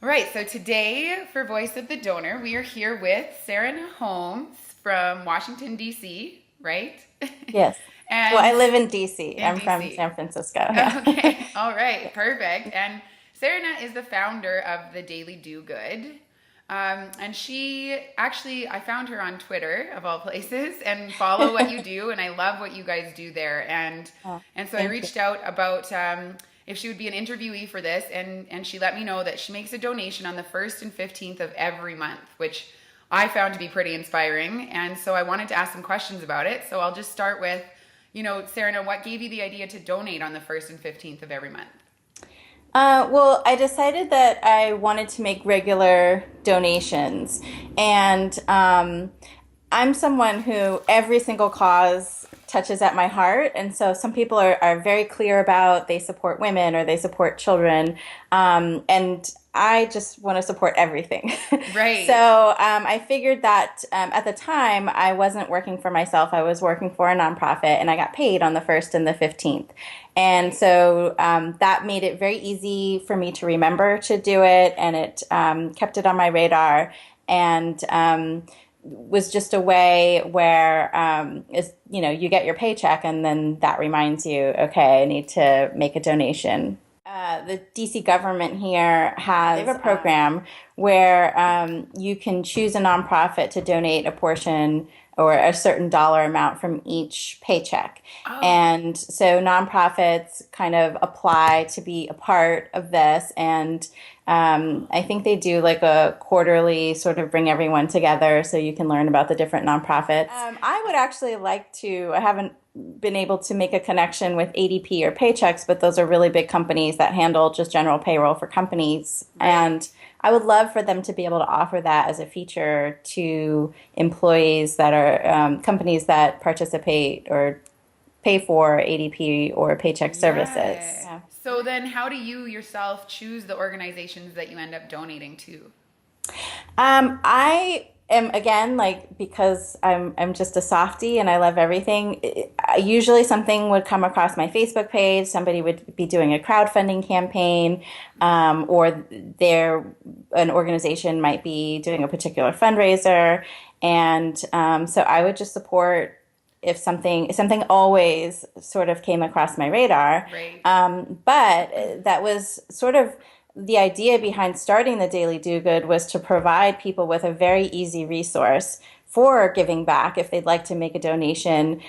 All right, so today for Voice of the Donor, we are here with Saranah Holmes from Washington, D.C., right? Yes. Well, And I live in DC. in I'm from D.C. San Francisco. Yeah. Okay, all right, perfect. And Saranah is the founder of the Daily Do Good. And she actually, I found her on Twitter of all places and follow what you do. And I love what you guys do there. Oh, And so I thank you. reached out about if she would be an interviewee for this. And she let me know that she makes a donation on the 1st and 15th of every month, which I found to be pretty inspiring. And so I wanted to ask some questions about it. So I'll just start with, Saranah, what gave you the idea to donate on the 1st and 15th of every month? Well, I decided that I wanted to make regular donations. And I'm someone who every single cause touches at my heart. And so some people are very clear about they support women or they support children. And I just want to support everything. Right. So I figured that at the time I wasn't working for myself. I was working for a nonprofit and I got paid on the 1st and the 15th. And Right. so that made it very easy for me to remember to do it, and it kept it on my radar. And was just a way where you get your paycheck and then that reminds you, okay, I need to make a donation. The DC government here has a program where you can choose a nonprofit to donate a portion or a certain dollar amount from each paycheck. Oh, And so nonprofits kind of apply to be a part of this. And I think they do like a quarterly sort of bring everyone together so you can learn about the different nonprofits. I would actually like to, I haven't been able to make a connection with ADP or Paychecks, but those are really big companies that handle just general payroll for companies. right. And I would love for them to be able to offer that as a feature to employees that are companies that participate or pay for ADP or Paycheck services. Yeah. Yeah. So then, how do you yourself choose the organizations that you end up donating to? I am again like because I'm just a softie and I love everything. Usually something would come across my Facebook page. Somebody would be doing a crowdfunding campaign, or there an organization might be doing a particular fundraiser, and so I would just support if something always sort of came across my radar. Right. But that was sort of the idea behind starting the Daily Do Good was to provide people with a very easy resource for giving back if they'd like to make a donation.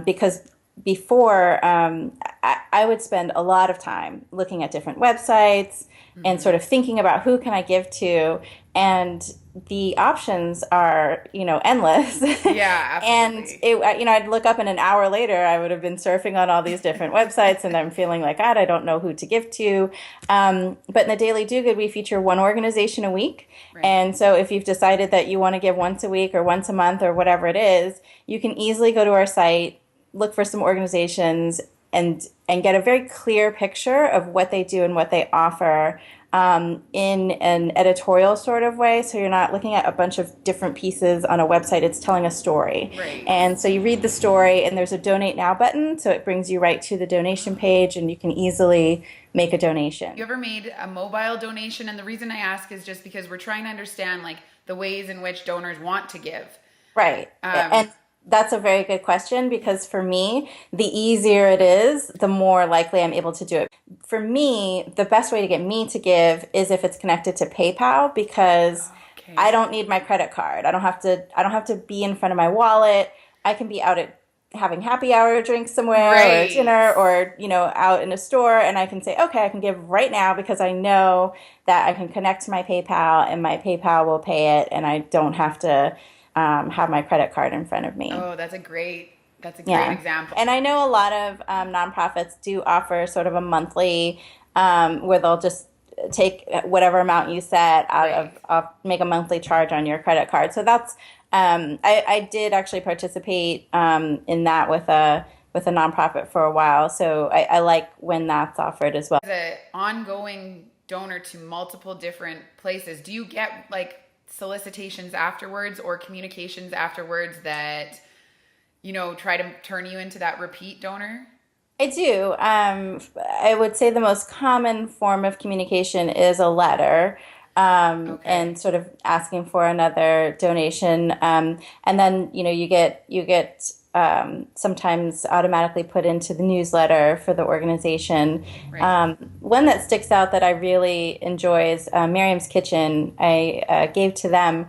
Because before, I would spend a lot of time looking at different websites and sort of thinking about who can I give to, and the options are, endless. Yeah, And absolutely. I'd look up and an hour later, I would have been surfing on all these different websites and I'm feeling like, God, I don't know who to give to. But in the Daily Do Good, we feature one organization a week. Right. And so if you've decided that you want to give once a week or once a month or whatever it is, you can easily go to our site, look for some organizations and get a very clear picture of what they do and what they offer, in an editorial sort of way. So you're not looking at a bunch of different pieces on a website. It's telling a story. Right. And so you read the story and there's a donate now button. So it brings you right to the donation page and you can easily make a You donation. ever made a mobile donation? And the reason I ask is just because we're trying to understand like the ways in which donors want to give. Right. Um, And that's a very good question because for me, the easier it is, the more likely I'm able to do it. For me, the best way to get me to give is if it's connected to PayPal because I okay. don't need my credit card. I don't have to be in front of my wallet. I can be out at having happy hour drinks somewhere or Right. dinner or out in a store and I can say, okay, I can give right now because I know that I can connect to my PayPal and my PayPal will pay it and I don't have to have my credit card in front of me. Oh, that's a great Yeah. example. And I know a lot of nonprofits do offer sort of a monthly where they'll just take whatever amount you set out Right. of make a monthly charge on your credit card. So that's I did actually participate in that with a nonprofit for a while. So I like when that's offered as well. As an ongoing donor to multiple different places, do you get like solicitations afterwards or communications afterwards that, try to turn you into that repeat donor? I do. I would say the most common form of communication is a letter. Okay. and sort of asking for another donation. And then, you get sometimes automatically put into the newsletter for the organization. Right. One that sticks out that I really enjoy is Miriam's Kitchen. I gave to them,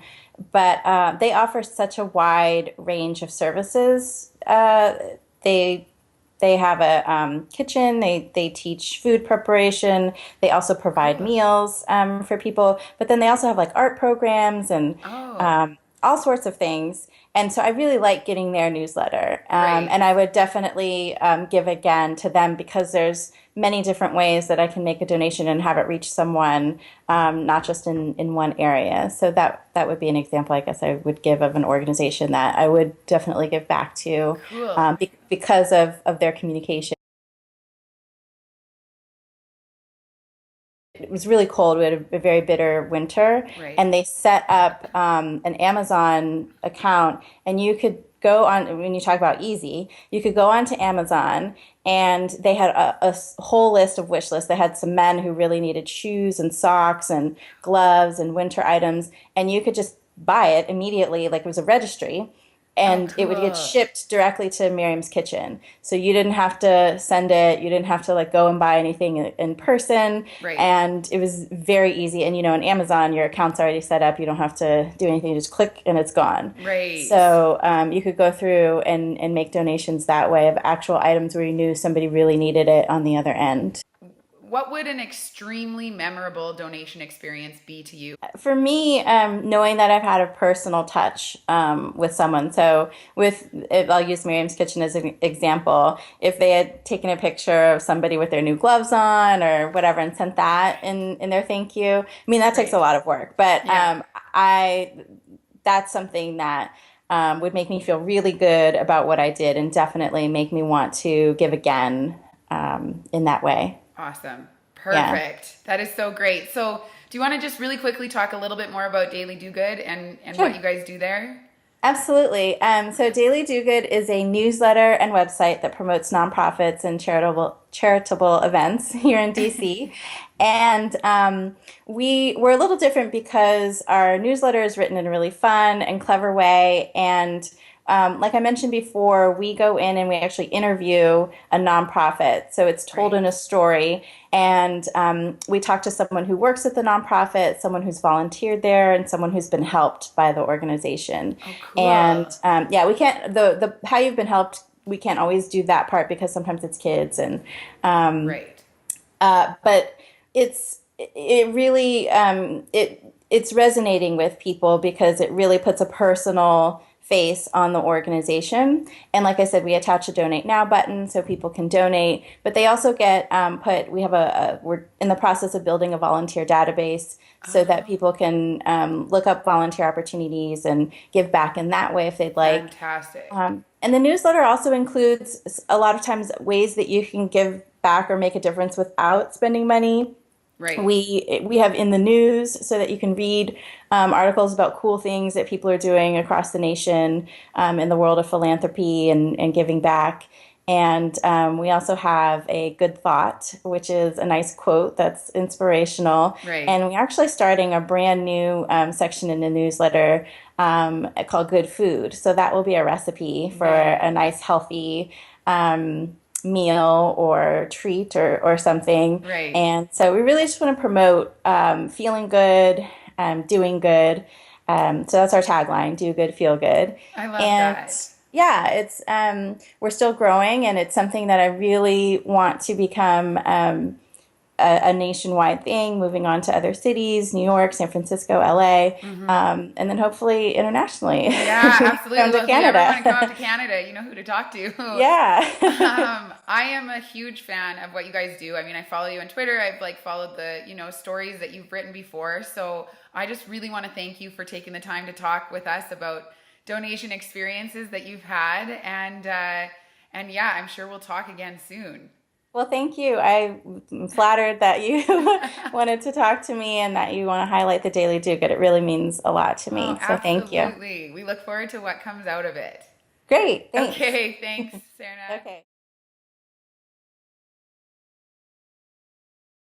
but they offer such a wide range of services. They they have a kitchen. They teach food preparation. They also provide Cool. meals for people. But then they also have like art programs and Oh, all sorts of things. And so I really like getting their newsletter. right. And I would definitely give again to them because there's many different ways that I can make a donation and have it reach someone, not just in one area. So that would be an example, I guess, I would give of an organization that I would definitely give back to Cool. because of their communication. It was really cold. We had a very bitter winter, Right. and they set up an Amazon account, and you could go on, when you talk about easy, you could go onto Amazon, and they had a whole list of wish lists. They had some men who really needed shoes and socks and gloves and winter items, and you could just buy it immediately, like it was a registry, Oh, and it would get cool. shipped directly to Miriam's Kitchen. So you didn't have to send it, you didn't have to like go and buy anything in person, Right. and it was very easy. And in Amazon, your account's already set up. You don't have to do anything, you just click and it's gone. Right. So you could go through and make donations that way of actual items where you knew somebody really needed it on the other end. What would an extremely memorable donation experience be to you? For me, knowing that I've had a personal touch with someone. So, if I'll use Miriam's Kitchen as an example. If they had taken a picture of somebody with their new gloves on or whatever and sent that in their thank you, I mean, that takes a Right. lot of work. But Yeah. I that's something that would make me feel really good about what I did and definitely make me want to give again in that way. Awesome. Yeah. Perfect. That is so great. So, do you want to just really quickly talk a little bit more about Daily Do Good and what Sure. you guys do there? Absolutely. So Daily Do Good is a newsletter and website that promotes nonprofits and charitable events here in DC. And we're a little different because our newsletter is written in a really fun and clever way. And like I mentioned before, we go in and we actually interview a nonprofit. So it's told in Right. a story. And we talk to someone who works at the nonprofit, someone who's volunteered there, and someone who's been helped by the organization. Oh, And cool. yeah, we can't, the how you've been helped, we can't always do that part because sometimes it's kids. Right. But it really it's resonating with people because it really puts a personal face on the organization. And like I said, we attach a donate now button so people can donate, but they also get we have we're in the process of building a volunteer database so that Oh, people can look up volunteer opportunities and give back in that way if they'd like. fantastic. And the newsletter also includes a lot of times ways that you can give back or make a difference without spending money. Right. We have in the news so that you can read articles about cool things that people are doing across the nation in the world of philanthropy and giving back. And we also have a good thought, which is a nice quote that's inspirational. Right. And we're actually starting a brand new section in the newsletter called Good Food. So that will be a recipe for a Nice. nice, healthy meal or treat or something. Right. And so we really just want to promote feeling good, doing good. So that's our tagline: do good, feel good. I love And that. yeah, it's we're still growing, and it's something that I really want to become a nationwide thing, moving on to other cities, New York, San Francisco, LA, and then hopefully internationally, Yeah, down absolutely. to Well, if you ever want to come out Canada. to Canada, you know who to talk to. Yeah. I am a huge fan of what you guys do. I mean, I follow you on Twitter. I've like followed the, stories that you've written before. So I just really want to thank you for taking the time to talk with us about donation experiences that you've had. And yeah, I'm sure we'll talk again soon. Well, thank you. I'm flattered that you wanted to talk to me and that you want to highlight the Daily Do Good. It really means a lot to Oh, me. So thank you. absolutely. We look forward to what comes out of it. Great. Thanks. Okay, thanks, Sarah. Okay.